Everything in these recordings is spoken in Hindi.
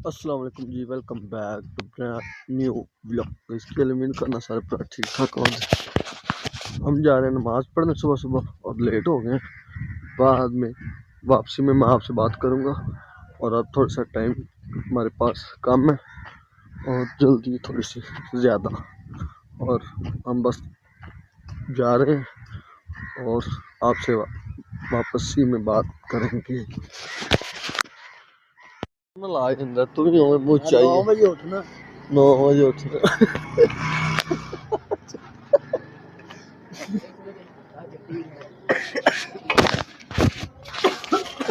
अस्सलाम वालेकुम जी, welcome back to new vlog. तो इसके लिए उम्मीद करना सारे पूरा ठीक ठाक हो। हम जा रहे हैं नमाज़ पढ़ने सुबह सुबह और लेट हो गए। बाद में वापसी में मैं आपसे बात करूँगा। और अब थोड़ा सा टाइम हमारे पास कम है और जल्दी थोड़ी सी ज़्यादा, और हम बस जा रहे हैं और आपसे वापसी में बात करेंगे। ला ਜਾਂਦਾ तू भी मुझ चाहिए 9 बजे उठना 9 बजे उठना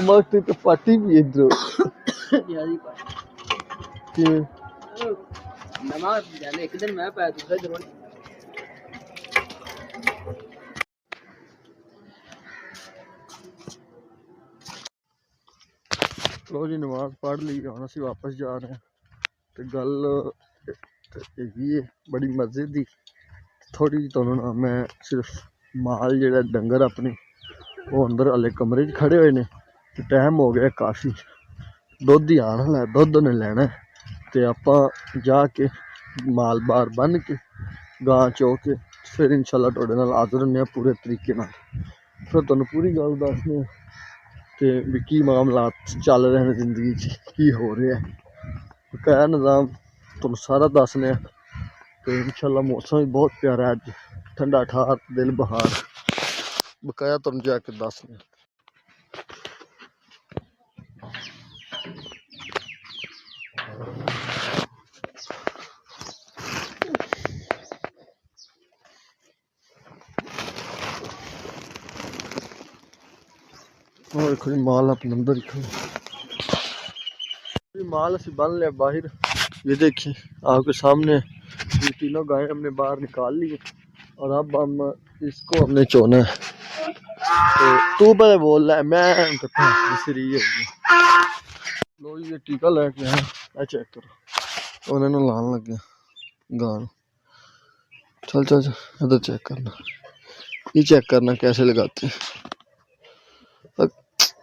मस्त तो पार्टी भी इधर कि नमाज जाने एक दिन मैं पाया दूसरा दिन। लो जी नमाज पढ़ ली, हम असी वापस जा रहे हैं। तो गल ये बड़ी मजे दी थोड़ी जी तो ना, मैं सिर्फ माल जेड़ा डंगर अपने वो अंदर वाले कमरे च खड़े हुए ने। तो टाइम हो गया काफ़ी, दुध ही आने वाला, दुध ने लेना तो आप जाके माल बार बन के गां चो के फिर इंशाल्लाह तुहाडे नाल हाज़र होने पूरे तरीके नाल। फिर तुहानूं पूरी गल दसने कि भी की मामलात चल रहे हैं जिंदगी च, की हो रहा है, बकाया निज़ाम तुहानूं सारा दसने। तो इंशाल्लाह मौसम भी बहुत प्यारा है, अज ठंडा ठार दिल बहार, बकाया तुहानूं जाके दसने। और देखो जी माल अपने अंदर रखो, माल असी बन लिया बाहर। ये देखिए आपके सामने ये तीनों गायें हमने बाहर निकाल ली और अब हम इसको हमने चोना है। तो तू पहले बोल रहा है, मैं दूसरी होगी। लो ये टीका लेके आया, चेक करो उन्हें लान लगे गान। चल चल चल इधर चेक करना, ये चेक करना कैसे लगाते हैं।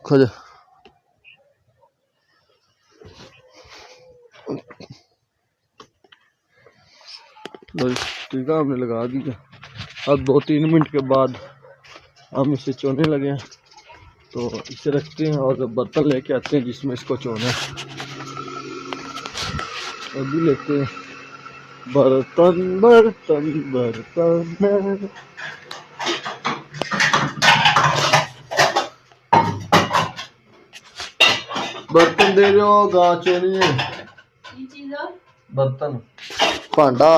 खोजा टीका हमने लगा दिया। अब 2-3 मिनट के बाद हम इसे चोने लगे हैं। तो इसे रखते हैं और बर्तन लेके आते हैं जिसमें इसको चोना है। अभी लेते हैं बर्तन बर्तन बर्तन, बर्तन दे रहे हो गां चोनी है, बर्तन भांडा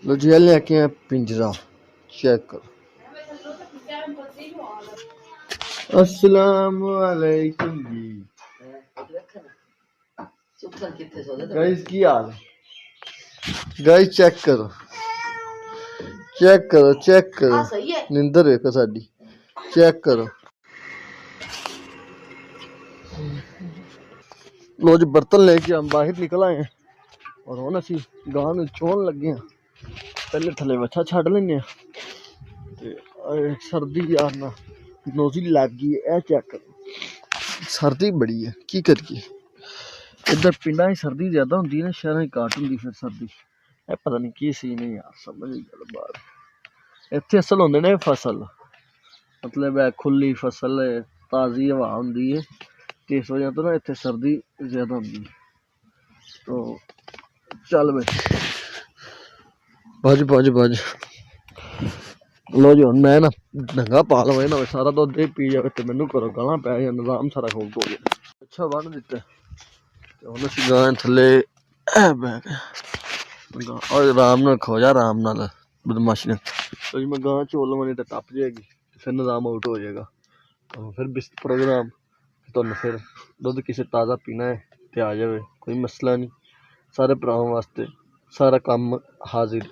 लो जी लेके आए पिंजरा, चेक करो। अस्सलाम वालेकुम जी गाइस, की हाल गाइस, चेक करो चेक करो चेक करो, निंदर देखो साडी, चेक करो। लो जी बर्तन लेके हम बाहर निकल आए हैं और हम असी गां चोन लगे हैं। पहले थले बच्छा छड़ लेने, सर्दी यार ना नोजी लग गई है, चेक करो सर्दी बड़ी है, की करिए। इधर पिंडा ही सर्दी ज्यादा होंगी ना, शहर घट होंगी फिर सर्दी। पता नहीं की सीन है यार, समझ नहीं गल बात। इत्थे असल होंदे ने फसल, मतलब है खुली फसल है, ताज़ी हवा होंगी है, तो इस वजह तो ना इत्थे सर्दी ज्यादा होंगी। तो चल भाई भज भज भज। लो जी हुण मैं ना ढंगा पा लवे ना, सारा दुध पी जाए तो मैनू करो गालां पै जाए, निजाम सारा खोल हो गया। अच्छा बन दिता हुण असीं गां थल्ले बह गए और आराम नाल खो जा, आराम नाल बदमाशी ने। तो जी मैं गां चोल लवां नहीं तो टप जाएगी, फिर निजाम आउट हो जाएगा। तो फिर बिस प्रोग्राम तुहानूं फिर दुध किसी ताज़ा पीना है तो आ जाए, कोई मसला नहीं। सारे भरावां वास्ते सारा काम हाजिर।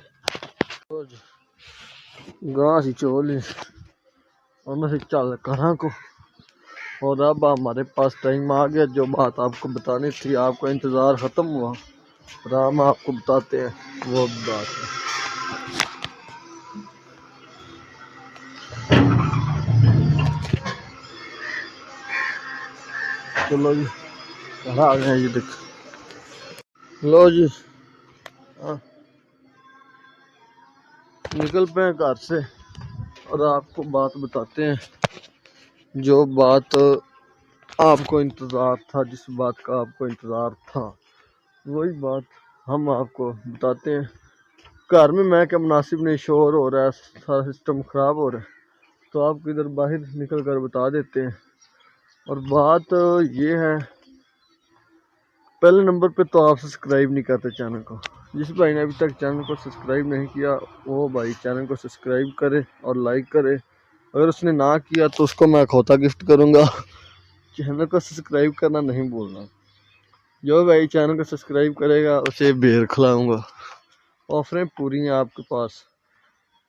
गां असीं चोल ली, हम असीं चल कहाँ को, और अब हमारे पास टाइम आ गया। जो बात आपको बतानी थी, आपका इंतज़ार ख़त्म हुआ, और हम आपको बताते हैं वो बात है। चलो जी घर आ गए हैं, ये देख लो जी। हाँ, निकल पे हैं घर से और आपको बात बताते हैं, जो बात आपको इंतज़ार था, जिस बात का आपको इंतज़ार था वही बात हम आपको बताते हैं। घर में मैं क्या मुनासिब नहीं, शोर हो रहा है, सारा सिस्टम ख़राब हो रहा है, तो आपको इधर बाहर निकल कर बता देते हैं। और बात ये है, पहले नंबर पे तो आप सब्सक्राइब नहीं करते चैनल को। जिस भाई ने अभी तक चैनल को सब्सक्राइब नहीं किया वो भाई चैनल को सब्सक्राइब करे और लाइक करे। अगर उसने ना किया तो उसको मैं खोता गिफ्ट करूँगा। चैनल को सब्सक्राइब करना नहीं भूलना। जो भाई चैनल को सब्सक्राइब करेगा उसे बेर खिलाऊँगा। ऑफरें पूरी हैं आपके पास,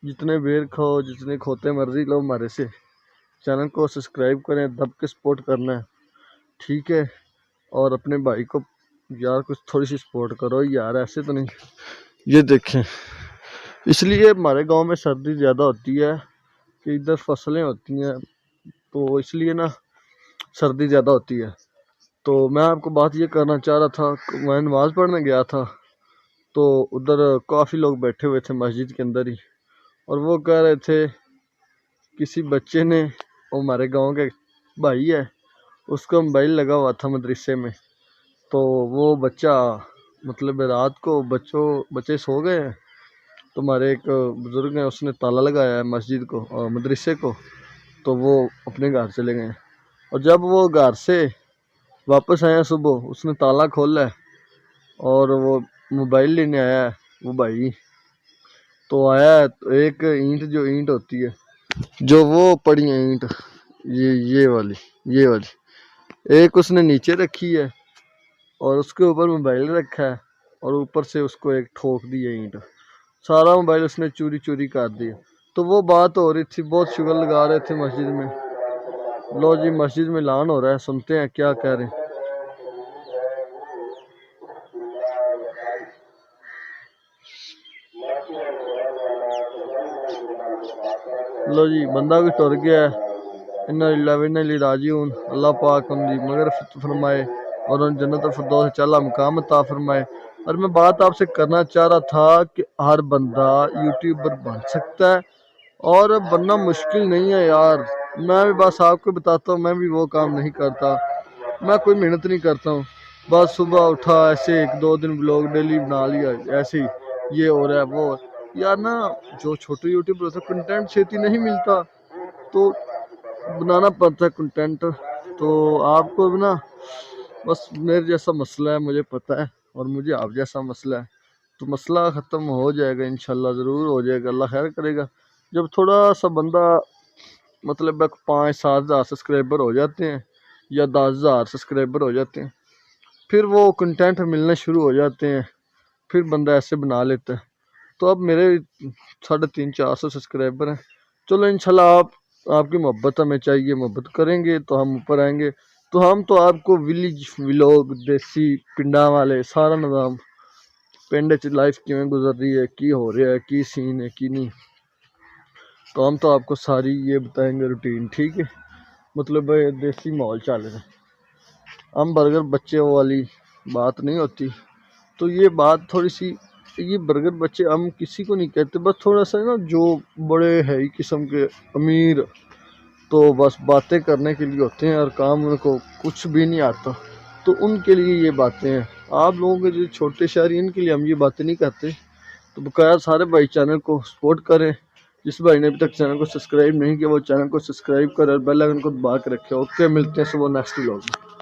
जितने बेर खाओ, जितने खोते मर्जी लो हमारे से। चैनल को सब्सक्राइब करें, दब के सपोर्ट करना है, ठीक है। और अपने भाई को यार कुछ थोड़ी सी सपोर्ट करो यार, ऐसे तो नहीं। ये देखें, इसलिए हमारे गांव में सर्दी ज़्यादा होती है कि इधर फसलें होती हैं, तो इसलिए ना सर्दी ज़्यादा होती है। तो मैं आपको बात ये करना चाह रहा था, मैं नमाज़ पढ़ने गया था तो उधर काफ़ी लोग बैठे हुए थे मस्जिद के अंदर ही, और वो कह रहे थे किसी बच्चे ने, वो हमारे गांव के भाई है, उसका मोबाइल लगा हुआ था मदरसे में, तो वो बच्चा मतलब रात को बच्चे सो गए हैं, तो हमारे एक बुज़ुर्ग हैं उसने ताला लगाया है मस्जिद को और मदरसे को, तो वो अपने घर चले गए। और जब वो घर से वापस आया सुबह, उसने ताला खोला है और वो मोबाइल लेने आया है वो भाई, तो आया है तो एक ईंट, जो ईंट होती है, जो वो पड़ी है ईंट, ये वाली एक उसने नीचे रखी है और उसके ऊपर मोबाइल रखा है, और ऊपर से उसको एक ठोक दी है ईंट। सारा मोबाइल उसने चोरी चोरी कर दिया। तो वो बात हो रही थी, बहुत शुगर लगा रहे थे मस्जिद में। लो जी, मस्जिद में ऐलान हो रहा है, सुनते हैं क्या कह रहे हैं। लो जी, बंदा भी टुर गया है। इन्ना लिल्लाहि व इन्ना इलैहि राजिऊन। अल्लाह पाक उनकी मगफिरत फरमाए और उन जन्नत फिरदौस अला मुकाम अता फरमाए। और मैं बात आपसे करना चाह रहा था कि हर बंदा यूट्यूबर बन सकता है और बनना मुश्किल नहीं है यार। मैं भी बस आपको बताता हूँ, मैं भी वो काम नहीं करता, मैं कोई मेहनत नहीं करता हूँ। बस सुबह उठा, ऐसे एक दो दिन ब्लॉग डेली बना लिया, ऐसे ही ये हो रहा है वो। यार ना, जो छोटे यूट्यूबर होते हैं कंटेंट छेती नहीं मिलता, तो बनाना पड़ता है कंटेंट। तो आपको भी ना, बस मेरे जैसा मसला है मुझे पता है, और मुझे आप जैसा मसला है, तो मसला ख़त्म हो जाएगा इंशाल्लाह, ज़रूर हो जाएगा, अल्लाह खैर करेगा। जब थोड़ा सा बंदा मतलब 5-7 हज़ार सब्सक्राइबर हो जाते हैं या 10 हज़ार सब्सक्राइबर हो जाते हैं, फिर वो कंटेंट मिलने शुरू हो जाते हैं, फिर बंदा ऐसे बना लेता है। तो अब मेरे 350-400 सब्सक्राइबर हैं। चलो इंशाल्लाह आपकी मोहब्बत हमें चाहिए, मोहब्बत करेंगे तो हम ऊपर आएंगे। तो हम तो आपको विलेज व्लॉग, देसी पिंडा वाले सारा निज़ाम, पिंड च लाइफ किवें गुजर रही है, की हो रहा है, की सीन है की नहीं, तो हम तो आपको सारी ये बताएंगे रूटीन, ठीक है। मतलब देसी माहौल चल रहा है, हम बर्गर बच्चे वाली बात नहीं होती। तो ये बात थोड़ी सी, ये बर्गर बच्चे हम किसी को नहीं कहते, बस थोड़ा सा ना जो बड़े है किस्म के अमीर, तो बस बातें करने के लिए होते हैं और काम उनको कुछ भी नहीं आता, तो उनके लिए ये बातें हैं। आप लोगों के जो छोटे शहरी, इनके लिए हम ये बातें नहीं करते। तो बकाया सारे भाई चैनल को सपोर्ट करें। जिस भाई ने अभी तक चैनल को सब्सक्राइब नहीं किया वो चैनल को सब्सक्राइब करें और बेल आइकन को दबा के रखे। ओके, मिलते हैं सुबह नेक्स्ट व्लॉग में।